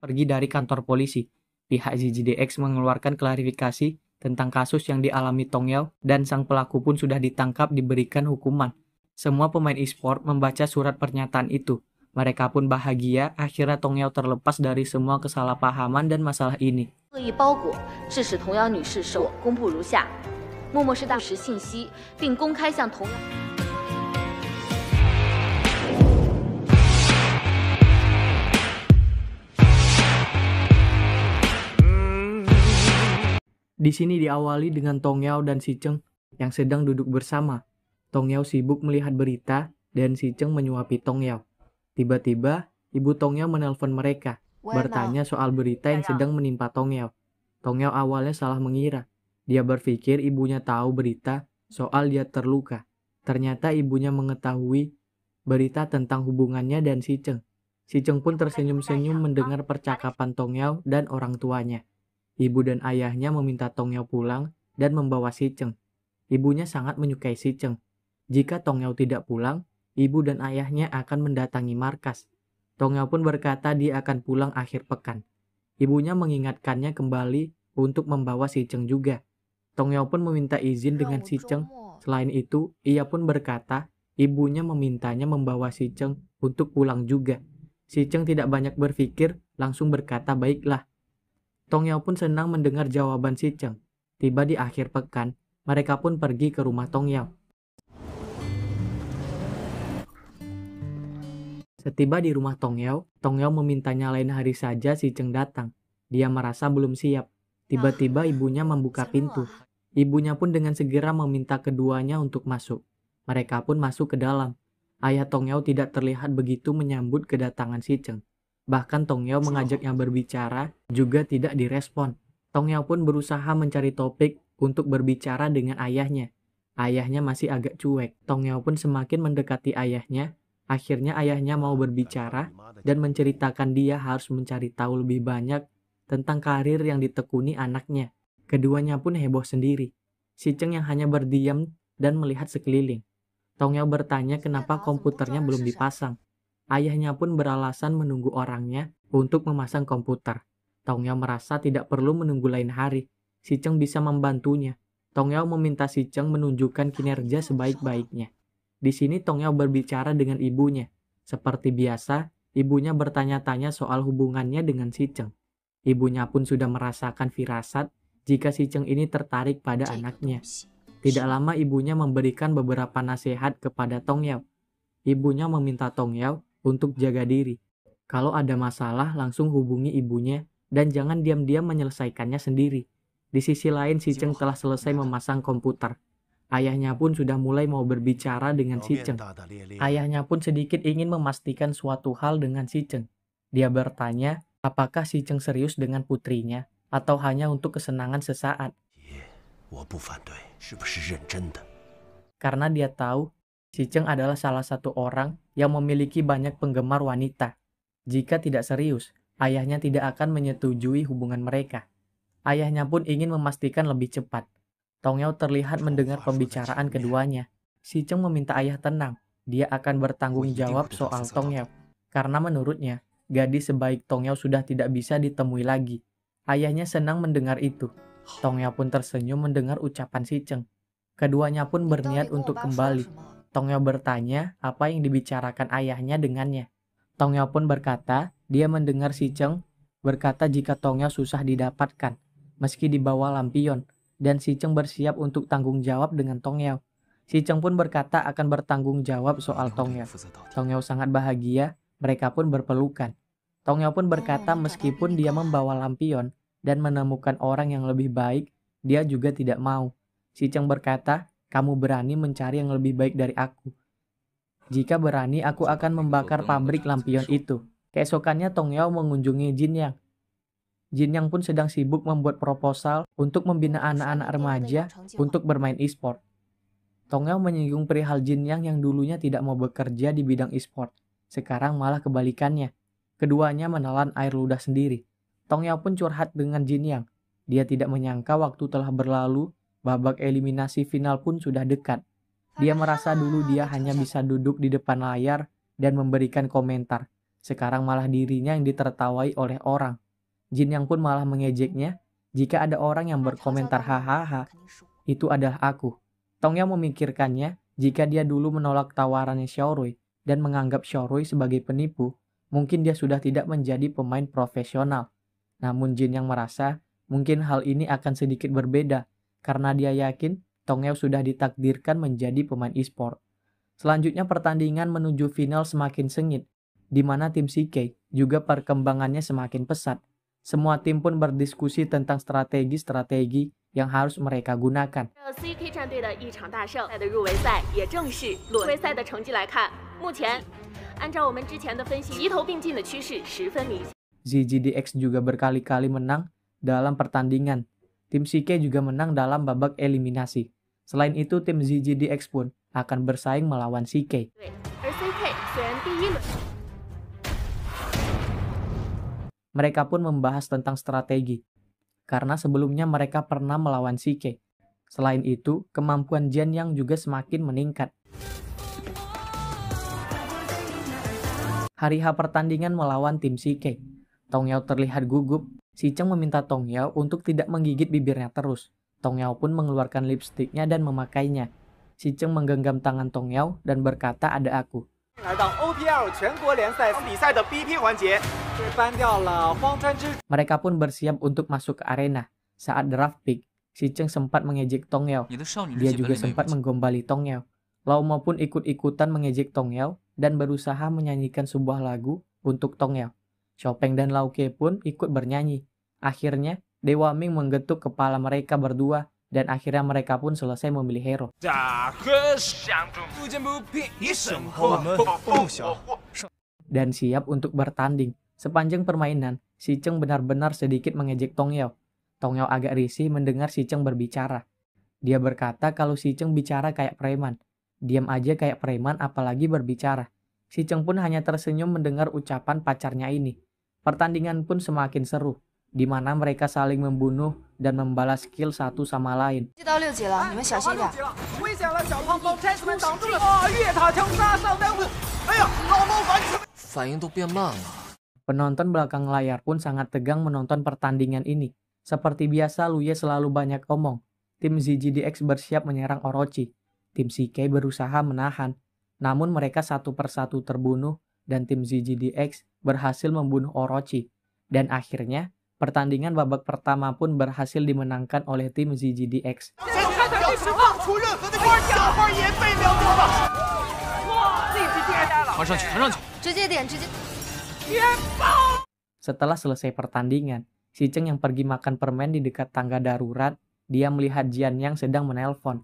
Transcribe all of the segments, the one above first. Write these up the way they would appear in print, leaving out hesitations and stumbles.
pergi dari kantor polisi. Pihak ZZDX mengeluarkan klarifikasi tentang kasus yang dialami Tong Yao dan sang pelaku pun sudah ditangkap diberikan hukuman. Semua pemain e-sport membaca surat pernyataan itu. Mereka pun bahagia akhirnya Tong Yao terlepas dari semua kesalahpahaman dan masalah ini. 恶意包裹致使童谣女士受公布如下：默默是大实信息，并公开向童谣。 Di sini diawali dengan Tong Yao dan Si Cheng yang sedang duduk bersama. Tong Yao sibuk melihat berita dan Si Cheng menyuapi Tong Yao. Tiba-tiba, ibu Tong Yao menelpon mereka, bertanya soal berita yang sedang menimpa Tong Yao. Tong Yao awalnya salah mengira. Dia berpikir ibunya tahu berita soal dia terluka. Ternyata ibunya mengetahui berita tentang hubungannya dan Si Cheng. Si Cheng pun tersenyum-senyum mendengar percakapan Tong Yao dan orang tuanya. Ibu dan ayahnya meminta Tong Yao pulang dan membawa Si Cheng. Ibunya sangat menyukai Si Cheng. Jika Tong Yao tidak pulang, ibu dan ayahnya akan mendatangi markas. Tong Yao pun berkata dia akan pulang akhir pekan. Ibunya mengingatkannya kembali untuk membawa Si Cheng juga. Tong Yao pun meminta izin dengan Si Cheng. Selain itu, ia pun berkata ibunya memintanya membawa Si Cheng untuk pulang juga. Si Cheng tidak banyak berpikir, langsung berkata baiklah. Tong Yao pun senang mendengar jawaban Si Cheng. Tiba di akhir pekan, mereka pun pergi ke rumah Tong Yao. Setiba di rumah Tong Yao memintanya lain hari saja Si Cheng datang. Dia merasa belum siap. Tiba-tiba ibunya membuka pintu. Ibunya pun dengan segera meminta keduanya untuk masuk. Mereka pun masuk ke dalam. Ayah Tong Yao tidak terlihat begitu menyambut kedatangan Si Cheng. Bahkan Tong Yao mengajaknya berbicara, juga tidak direspon. Tong Yao pun berusaha mencari topik untuk berbicara dengan ayahnya. Ayahnya masih agak cuek. Tong Yao pun semakin mendekati ayahnya. Akhirnya ayahnya mau berbicara dan menceritakan dia harus mencari tahu lebih banyak tentang karir yang ditekuni anaknya. Keduanya pun heboh sendiri. Si Cheng yang hanya berdiam dan melihat sekeliling. Tong Yao bertanya kenapa komputernya belum dipasang. Ayahnya pun beralasan menunggu orangnya untuk memasang komputer. Tong Yao merasa tidak perlu menunggu lain hari. Si Cheng bisa membantunya. Tong Yao meminta Si Cheng menunjukkan kinerja sebaik-baiknya. Di sini Tong Yao berbicara dengan ibunya. Seperti biasa, ibunya bertanya-tanya soal hubungannya dengan Si Cheng. Ibunya pun sudah merasakan firasat jika Si Cheng ini tertarik pada anaknya. Tidak lama ibunya memberikan beberapa nasihat kepada Tong Yao. Ibunya meminta Tong Yao untuk jaga diri. Kalau ada masalah langsung hubungi ibunya dan jangan diam-diam menyelesaikannya sendiri. Di sisi lain Si Cheng telah selesai memasang komputer. Ayahnya pun sudah mulai mau berbicara dengan Si Cheng. Ayahnya pun sedikit ingin memastikan suatu hal dengan Si Cheng. Dia bertanya apakah Si Cheng serius dengan putrinya atau hanya untuk kesenangan sesaat. Karena dia tahu Si Cheng adalah salah satu orang yang memiliki banyak penggemar wanita. Jika tidak serius, ayahnya tidak akan menyetujui hubungan mereka. Ayahnya pun ingin memastikan lebih cepat. Tong Yao terlihat mendengar pembicaraan keduanya. Si Cheng meminta ayah tenang. Dia akan bertanggung jawab soal Tong Yao. Karena menurutnya, gadis sebaik Tong Yao sudah tidak bisa ditemui lagi. Ayahnya senang mendengar itu. Tong Yao pun tersenyum mendengar ucapan Si Cheng. Keduanya pun berniat untuk kembali. Tong Yao bertanya apa yang dibicarakan ayahnya dengannya. Tong Yao pun berkata, dia mendengar Si Cheng berkata jika Tong Yao susah didapatkan, meski dibawa lampion, dan Si Cheng bersiap untuk tanggung jawab dengan Tong Yao. Si Cheng pun berkata akan bertanggung jawab soal Tong Yao. Tong Yao sangat bahagia, mereka pun berpelukan. Tong Yao pun berkata meskipun dia membawa lampion dan menemukan orang yang lebih baik, dia juga tidak mau. Si Cheng berkata, kamu berani mencari yang lebih baik dari aku. Jika berani, aku akan membakar pabrik lampion itu. Keesokannya Tong Yao mengunjungi Jin Yang. Jin Yang pun sedang sibuk membuat proposal untuk membina anak-anak remaja untuk bermain e-sport. Tong Yao menyinggung perihal Jin Yang dulunya tidak mau bekerja di bidang e-sport. Sekarang malah kebalikannya. Keduanya menelan air ludah sendiri. Tong Yao pun curhat dengan Jin Yang. Dia tidak menyangka waktu telah berlalu, babak eliminasi final pun sudah dekat. Dia merasa dulu dia hanya bisa duduk di depan layar dan memberikan komentar. Sekarang malah dirinya yang ditertawai oleh orang. Jin Yang pun malah mengejeknya. Jika ada orang yang berkomentar hahaha, itu adalah aku. Tong Yao memikirkannya, jika dia dulu menolak tawarannya Xiaorui dan menganggap Xiaorui sebagai penipu, mungkin dia sudah tidak menjadi pemain profesional. Namun Jin Yang merasa mungkin hal ini akan sedikit berbeda karena dia yakin Tong Yao sudah ditakdirkan menjadi pemain e-sport. Selanjutnya pertandingan menuju final semakin sengit, di mana tim CK juga perkembangannya semakin pesat. Semua tim pun berdiskusi tentang strategi-strategi yang harus mereka gunakan. CK 战队的一场大胜，赛的入围赛也正式落。入围赛的成绩来看，目前按照我们之前的分析，齐头并进的趋势十分明显。ZGDX juga berkali-kali menang dalam pertandingan. Tim CK juga menang dalam babak eliminasi. Selain itu, tim ZGDX pun akan bersaing melawan CK. 而 CK 虽然第一轮 Mereka pun membahas tentang strategi, karena sebelumnya mereka pernah melawan CK. Selain itu, kemampuan Jian Yang juga semakin meningkat. Hari H pertandingan melawan tim CK. Tong Yao terlihat gugup. Si Cheng meminta Tong Yao untuk tidak menggigit bibirnya terus. Tong Yao pun mengeluarkan lipstiknya dan memakainya. Si Cheng menggenggam tangan Tong Yao dan berkata, "Ada aku." 来到 OPL 全国联赛比赛的 BP 环节，是搬掉了荒川之。 Mereka pun bersiap untuk masuk ke arena. Saat draft pick, Si Cheng sempat mengejek Tong Yao. Dia juga sempat menggombali Tong Yao. Lao Mo pun ikut-ikutan mengejek Tong Yao dan berusaha menyanyikan sebuah lagu untuk Tong Yao. Xiaopeng dan Lao Ke pun ikut bernyanyi. Akhirnya, Dewa Ming menggetuk kepala mereka berdua dan akhirnya mereka pun selesai memilih hero. Dan siap untuk bertanding. Sepanjang permainan, Si Cheng benar-benar sedikit mengejek Tong Yao. Tong Yao agak risih mendengar Si Cheng berbicara. Dia berkata kalau Si Cheng bicara kayak preman. Diam aja kayak preman apalagi berbicara. Si Cheng pun hanya tersenyum mendengar ucapan pacarnya ini. Pertandingan pun semakin seru, di mana mereka saling membunuh dan membalas skill satu sama lain. 记到6级了，你们小心点。危险了，小胖猫战士们挡住了！啊，越塔枪杀上单位！哎呀，老猫反击！反应都变慢了。 Penonton belakang layar pun sangat tegang menonton pertandingan ini. Seperti biasa, Luye selalu banyak omong. Tim ZGDX bersiap menyerang Orochi. Tim CK berusaha menahan. Namun mereka satu persatu terbunuh dan tim ZGDX berhasil membunuh Orochi. Dan akhirnya, pertandingan babak pertama pun berhasil dimenangkan oleh tim ZGDX. Setelah selesai pertandingan, Si Cheng yang pergi makan permen di dekat tangga darurat, dia melihat Jian Yang sedang menelpon.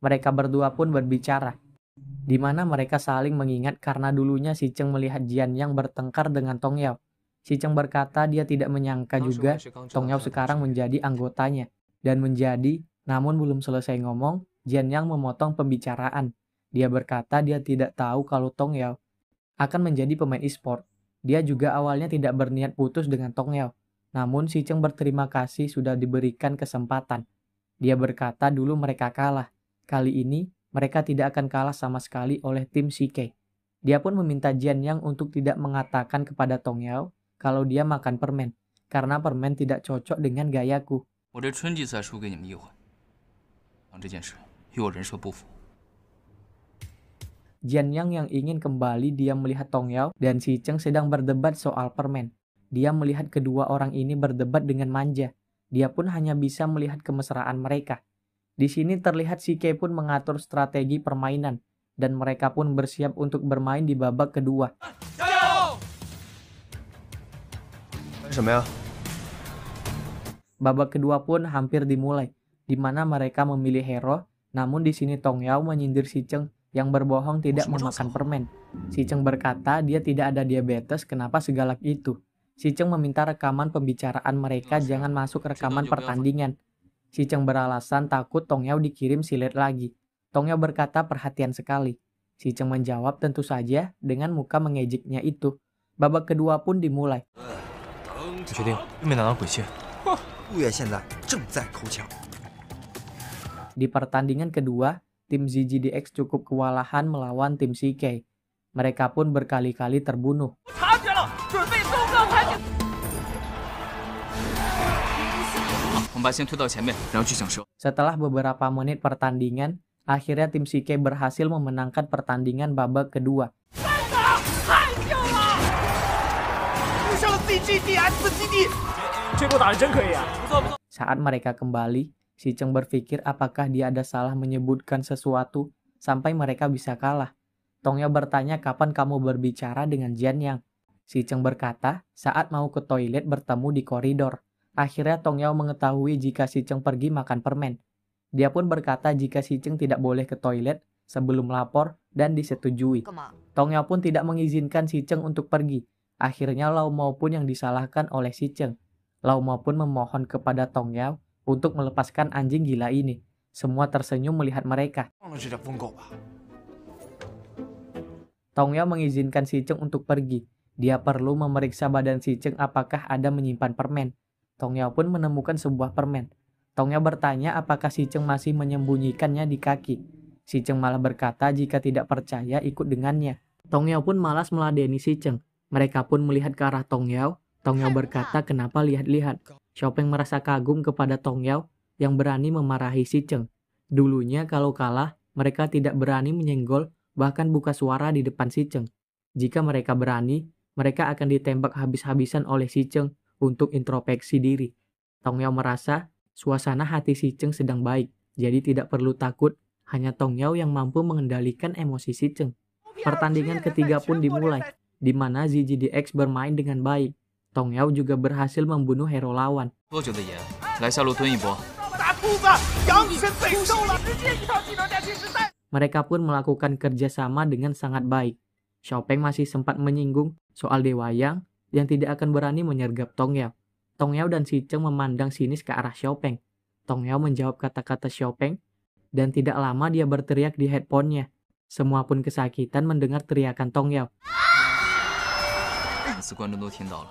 Mereka berdua pun berbicara, di mana mereka saling mengingat karena dulunya Si Cheng melihat Jian Yang bertengkar dengan Tong Yao. Si Cheng berkata dia tidak menyangka juga Tong Yao sekarang menjadi anggotanya. Dan menjadi, namun belum selesai ngomong, Jian Yang memotong pembicaraan. Dia berkata dia tidak tahu kalau Tong Yao akan menjadi pemain e-sport. Dia juga awalnya tidak berniat putus dengan Tong Yao. Namun Si Cheng berterima kasih sudah diberikan kesempatan. Dia berkata dulu mereka kalah. Kali ini mereka tidak akan kalah sama sekali oleh tim CK. Dia pun meminta Jian Yang untuk tidak mengatakan kepada Tong Yao kalau dia makan permen, karena permen tidak cocok dengan gayaku. 我这春季赛输给你们一回，让这件事与我人设不符。 Jian Yang yang ingin kembali dia melihat Tong Yao dan Si Cheng sedang berdebat soal permen. Dia melihat kedua orang ini berdebat dengan manja. Dia pun hanya bisa melihat kemesraan mereka. Di sini terlihat CK pun mengatur strategi permainan dan mereka pun bersiap untuk bermain di babak kedua. Babak kedua pun hampir dimulai, di mana mereka memilih hero. Namun di sini Tong Yao menyindir Si Cheng yang berbohong tidak memakan permen. Si Cheng berkata dia tidak ada diabetes, kenapa segalak itu. Si Cheng meminta rekaman pembicaraan mereka jangan masuk rekaman pertandingan. Si Cheng beralasan takut Tong Yao dikirim silet lagi. Tong Yao berkata perhatian sekali. Si Cheng menjawab tentu saja dengan muka mengejeknya itu. Babak kedua pun dimulai. Di pertandingan kedua, tim ZGDX cukup kewalahan melawan tim CK. Mereka pun berkali-kali terbunuh. 察觉了，准备纵横盘旋。我们把线推到前面，然后去抢蛇。 Setelah beberapa menit pertandingan, akhirnya tim CK berhasil memenangkan pertandingan babak kedua. 太牛了！遇上了 CGDS 的基地，这波打得真可以啊！不错不错。 Saat mereka kembali, si Cheng berpikir apakah dia ada salah menyebutkan sesuatu sampai mereka bisa kalah. Tong Yao bertanya kapan kamu berbicara dengan Jian Yang. Si Cheng berkata saat mau ke toilet bertemu di koridor. Akhirnya Tong Yao mengetahui jika si Cheng pergi makan permen. Dia pun berkata jika si Cheng tidak boleh ke toilet sebelum lapor dan disetujui. Tong Yao pun tidak mengizinkan si Cheng untuk pergi. Akhirnya Lau Mo pun yang disalahkan oleh si Cheng. Lau Mo pun memohon kepada Tong Yao untuk melepaskan anjing gila ini. Semua tersenyum melihat mereka. Tong Yao mengizinkan si Cheng untuk pergi. Dia perlu memeriksa badan si Cheng apakah ada menyimpan permen. Tong Yao pun menemukan sebuah permen. Tong Yao bertanya apakah si Cheng masih menyembunyikannya di kaki. Si Cheng malah berkata jika tidak percaya ikut dengannya. Tong Yao pun malas meladeni si Cheng. Mereka pun melihat ke arah Tong Yao. Tong Yao berkata kenapa lihat-lihat. Xiaopeng merasa kagum kepada Tong Yao yang berani memarahi si Cheng. Dulunya kalau kalah, mereka tidak berani menyenggol bahkan buka suara di depan si Cheng. Jika mereka berani, mereka akan ditembak habis-habisan oleh si Cheng untuk introspeksi diri. Tong Yao merasa suasana hati si Cheng sedang baik, jadi tidak perlu takut, hanya Tong Yao yang mampu mengendalikan emosi si Cheng. Pertandingan ketiga pun dimulai, di mana ZGDX bermain dengan baik. Tong Yao juga berhasil membunuh hero lawan. 多久的盐？来下路蹲一波。 大兔子，阳神北兽了，直接一套技能加进时代。 Mereka pun melakukan kerjasama dengan sangat baik. Xiaopeng masih sempat menyinggung soal Dewa Yang yang tidak akan berani menyergap Tong Yao. Tong Yao dan si Cheng memandang sinis ke arah Xiaopeng. Tong Yao menjawab kata-kata Xiaopeng dan tidak lama dia berteriak di headphone-nya. Semua pun kesakitan mendengar teriakan Tong Yao. 观众都听到了。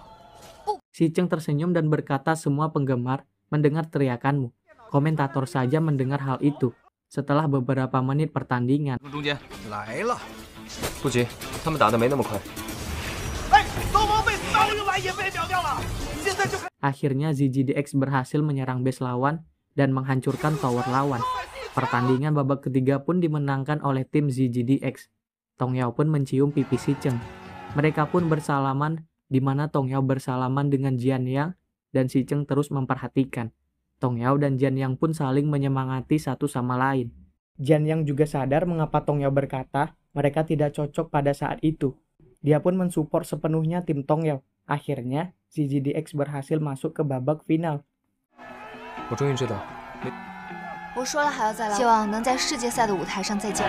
Si Cheng tersenyum dan berkata semua penggemar mendengar teriakanmu. Komentator saja mendengar hal itu. Setelah beberapa menit pertandingan, 中间，来了，不急，他们打得没那么快。哎，龙王被骚又来也被秒掉了，现在就看 akhirnya ZGDX berhasil menyerang base lawan dan menghancurkan tower lawan. Pertandingan babak ketiga pun dimenangkan oleh tim ZGDX. Tong Yao pun mencium pipi si Cheng. Mereka pun bersalaman, di mana Tong Yao bersalaman dengan Jian Yang dan si Cheng terus memperhatikan. Tong Yao dan Jian Yang pun saling menyemangati satu sama lain. Jian Yang juga sadar mengapa Tong Yao berkata mereka tidak cocok pada saat itu. Dia pun mensupport sepenuhnya tim Tong Yao. Akhirnya, ZGDX berhasil masuk ke babak final. 我终于知道，我说了还要再来，希望能在世界赛的舞台上再见。